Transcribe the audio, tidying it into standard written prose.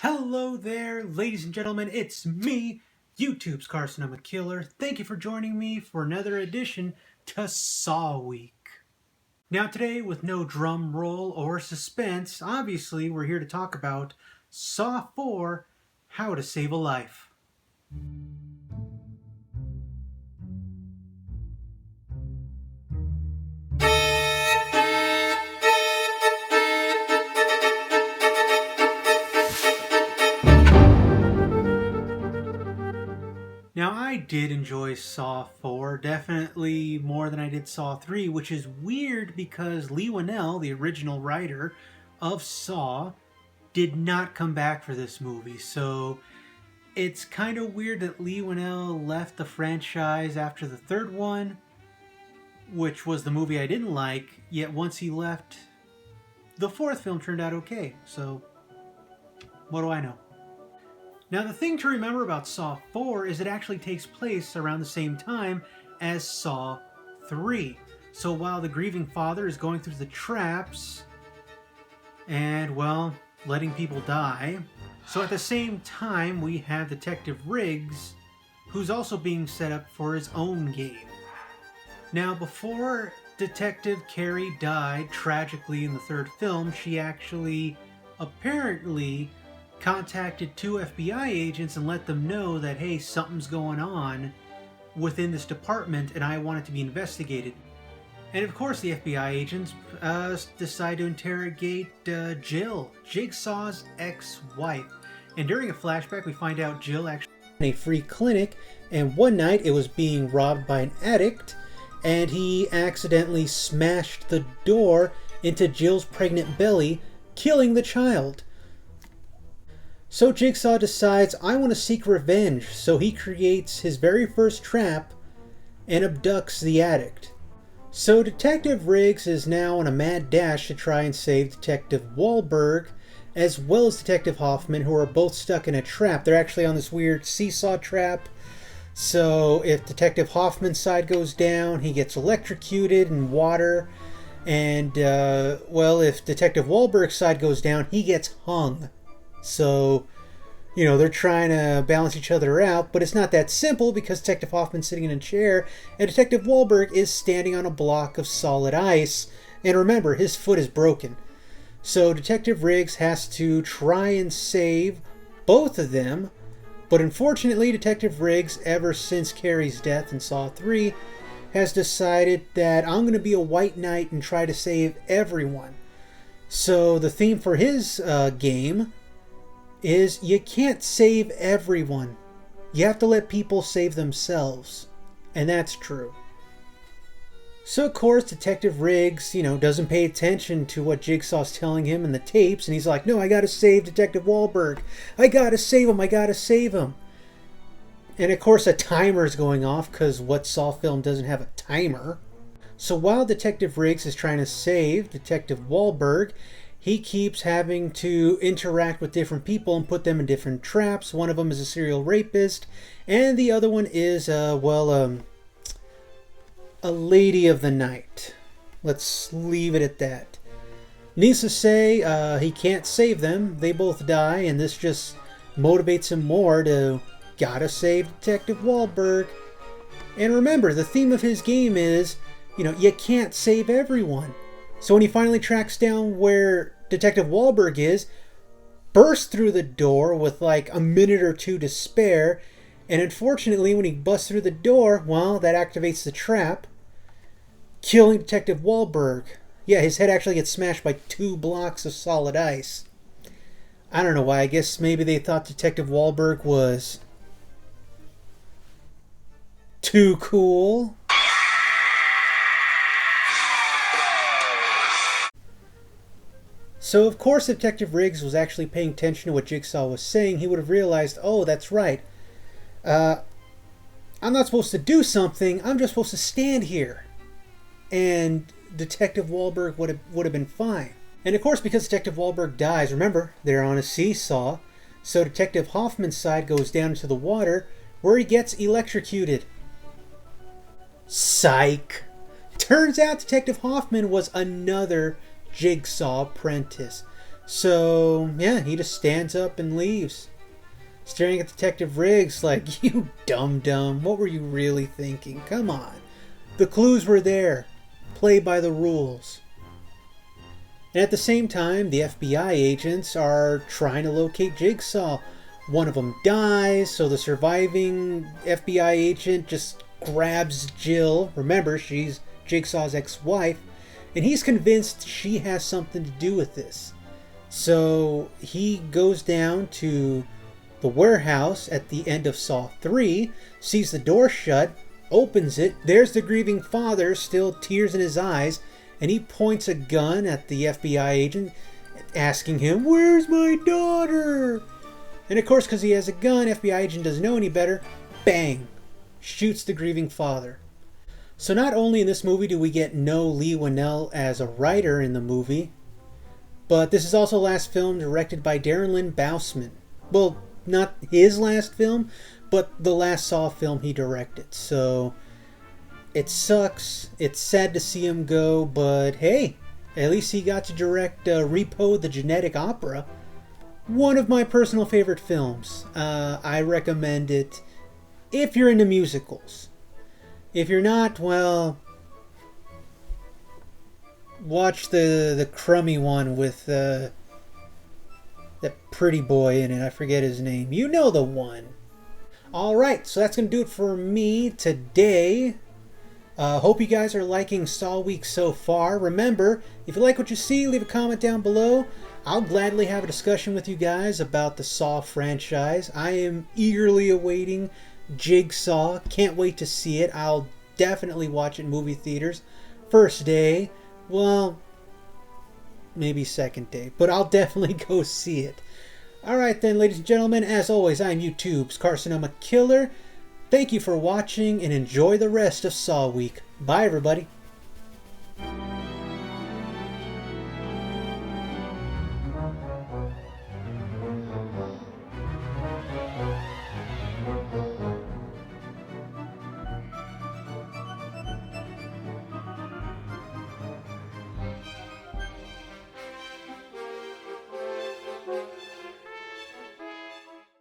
Hello there, ladies and gentlemen, it's me, YouTube's Carson, I'm a Killer. Thank you for joining me for another edition to Saw Week. Now today, with no drum roll or suspense, obviously we're here to talk about Saw 4, How to Save a Life. Now, I did enjoy Saw 4, definitely more than I did Saw 3, which is weird because Lee Winnell, the original writer of Saw, did not come back for this movie. So it's kind of weird that Lee Winnell left the franchise after the third one, which was the movie I didn't like, yet once he left, the fourth film turned out okay. So what do I know? Now, the thing to remember about Saw 4 is it actually takes place around the same time as Saw 3. So while the grieving father is going through the traps and, well, letting people die, so at the same time we have Detective Riggs, who's also being set up for his own game. Now, before Detective Carey died tragically in the third film, she actually apparently contacted two FBI agents and let them know that, hey, something's going on within this department and I want it to be investigated. And of course the FBI agents decide to interrogate Jill, Jigsaw's ex-wife. And during a flashback we find out Jill actually had a free clinic, and one night it was being robbed by an addict and he accidentally smashed the door into Jill's pregnant belly, killing the child. So Jigsaw decides, I want to seek revenge, so he creates his very first trap and abducts the addict. So Detective Riggs is now on a mad dash to try and save Detective Wahlberg, as well as Detective Hoffman, who are both stuck in a trap. They're actually on this weird seesaw trap. So if Detective Hoffman's side goes down, he gets electrocuted in water. And, well, if Detective Wahlberg's side goes down, he gets hung. So, you know, they're trying to balance each other out, but it's not that simple because Detective Hoffman's sitting in a chair and Detective Wahlberg is standing on a block of solid ice. And remember, his foot is broken. So Detective Riggs has to try and save both of them, but unfortunately Detective Riggs, ever since Carey's death in Saw 3, has decided that I'm going to be a white knight and try to save everyone. So the theme for his game is you can't save everyone. You have to let people save themselves. And that's true. So of course Detective Riggs, doesn't pay attention to what Jigsaw's telling him in the tapes, and he's like, no, I gotta save Detective Wahlberg. I gotta save him. And of course a timer's going off, because what Saw film doesn't have a timer? So while Detective Riggs is trying to save Detective Wahlberg, he keeps having to interact with different people and put them in different traps. One of them is a serial rapist, and the other one is, a lady of the night. Let's leave it at that. Needless to say, he can't save them. They both die, and this just motivates him more to gotta save Detective Wahlberg. And remember, the theme of his game is, you can't save everyone. So when he finally tracks down where Detective Wahlberg is, bursts through the door with like a minute or two to spare, and unfortunately when he busts through the door, well, that activates the trap, killing Detective Wahlberg. Yeah, his head actually gets smashed by 2 blocks of solid ice. I don't know why. I guess maybe they thought Detective Wahlberg was too cool. So, of course, if Detective Riggs was actually paying attention to what Jigsaw was saying, he would have realized, oh, that's right. I'm not supposed to do something. I'm just supposed to stand here. And Detective Wahlberg would have been fine. And, of course, because Detective Wahlberg dies, remember, they're on a seesaw. So Detective Hoffman's side goes down into the water, where he gets electrocuted. Psych! Turns out Detective Hoffman was another Jigsaw apprentice. So, yeah, he just stands up and leaves, staring at Detective Riggs like, you dum-dum, what were you really thinking? Come on. The clues were there. Play by the rules. And at the same time, the FBI agents are trying to locate Jigsaw. One of them dies, so the surviving FBI agent just grabs Jill. Remember, she's Jigsaw's ex-wife, and he's convinced she has something to do with this. So he goes down to the warehouse at the end of Saw 3, sees the door shut, opens it. There's the grieving father, still tears in his eyes, and he points a gun at the FBI agent, asking him, "Where's my daughter?" And of course, because he has a gun, FBI agent doesn't know any better. Bang! Shoots the grieving father. So not only in this movie do we get no Leigh Whannell as a writer in the movie, but this is also the last film directed by Darren Lynn Bousman. Well, not his last film, but the last Saw film he directed. So it sucks. It's sad to see him go, but hey, at least he got to direct Repo the Genetic Opera. One of my personal favorite films. I recommend it if you're into musicals. If you're not, well, watch the crummy one with that pretty boy in it. I forget his name. You know the one. Alright, so that's going to do it for me today. Hope you guys are liking Saw Week so far. Remember, if you like what you see, leave a comment down below. I'll gladly have a discussion with you guys about the Saw franchise. I am eagerly awaiting Jigsaw. Can't wait to see it. I'll definitely watch it in movie theaters. First day, well, maybe second day, but I'll definitely go see it. Alright then, ladies and gentlemen, as always, I'm YouTube's Carcinoma Killer. Thank you for watching and enjoy the rest of Saw Week. Bye, everybody.